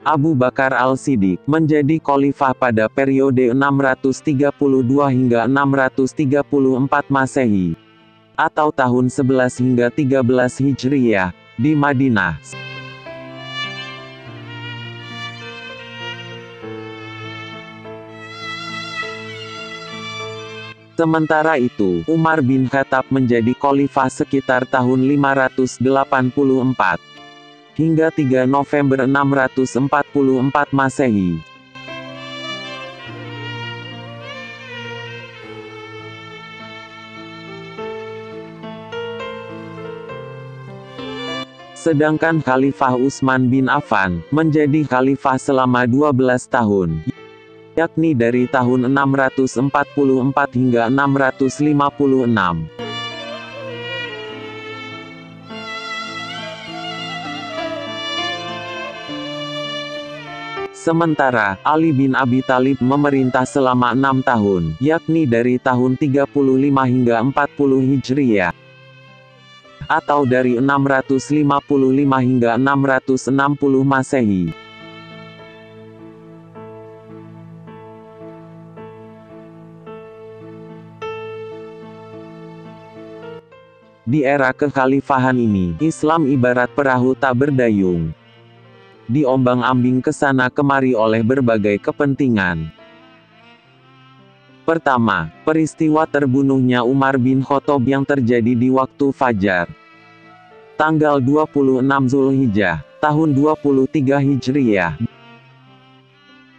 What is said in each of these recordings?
Abu Bakar Al-Siddiq menjadi khalifah pada periode 632 hingga 634 Masehi, atau tahun 11 hingga 13 Hijriyah, di Madinah. Sementara itu, Umar bin Khattab menjadi khalifah sekitar tahun 584, hingga 3 November 644 Masehi. Sedangkan Khalifah Utsman bin Affan menjadi khalifah selama 12 tahun, yakni dari tahun 644 hingga 656. Sementara, Ali bin Abi Thalib memerintah selama 6 tahun, yakni dari tahun 35 hingga 40 Hijriyah, atau dari 655 hingga 660 Masehi. Di era kekhalifahan ini, Islam ibarat perahu tak berdayung, diombang-ambing ke sana kemari oleh berbagai kepentingan. Pertama, peristiwa terbunuhnya Umar bin Khattab yang terjadi di waktu fajar, tanggal 26 Zulhijjah, tahun 23 Hijriyah,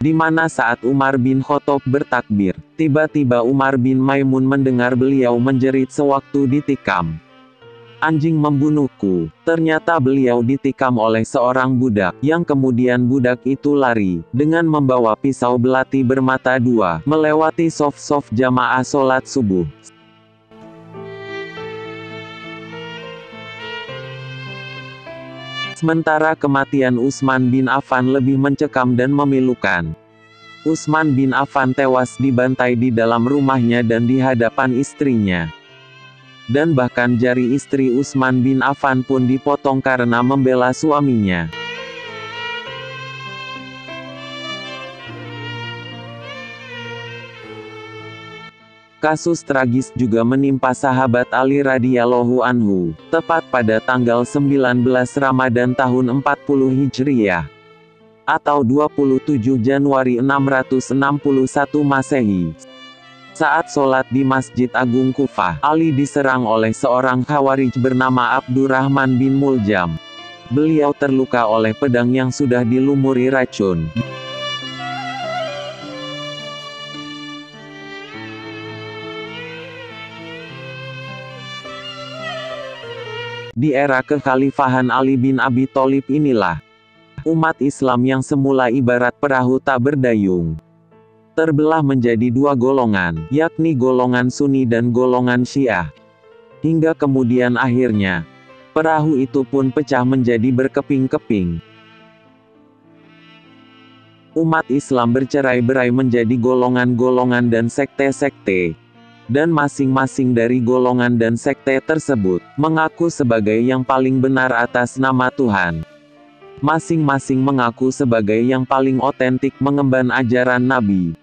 di mana saat Umar bin Khattab bertakbir, tiba-tiba Umar bin Maimun mendengar beliau menjerit sewaktu ditikam. "Anjing membunuhku." Ternyata beliau ditikam oleh seorang budak, yang kemudian budak itu lari, dengan membawa pisau belati bermata dua, melewati sof-sof jamaah sholat subuh. Sementara kematian Utsman bin Affan lebih mencekam dan memilukan. Utsman bin Affan tewas dibantai di dalam rumahnya dan di hadapan istrinya. Dan bahkan jari istri Utsman bin Affan pun dipotong karena membela suaminya. Kasus tragis juga menimpa sahabat Ali radhiyallahu anhu, tepat pada tanggal 19 Ramadan tahun 40 Hijriyah, atau 27 Januari 661 Masehi. Saat sholat di Masjid Agung Kufah, Ali diserang oleh seorang Khawarij bernama Abdurrahman bin Muljam. Beliau terluka oleh pedang yang sudah dilumuri racun. Di era kekhalifahan Ali bin Abi Thalib inilah, umat Islam yang semula ibarat perahu tak berdayung, terbelah menjadi dua golongan, yakni golongan Sunni dan golongan Syiah. Hingga kemudian akhirnya, perahu itu pun pecah menjadi berkeping-keping. Umat Islam bercerai-berai menjadi golongan-golongan dan sekte-sekte. Dan masing-masing dari golongan dan sekte tersebut, mengaku sebagai yang paling benar atas nama Tuhan. Masing-masing mengaku sebagai yang paling otentik mengemban ajaran Nabi.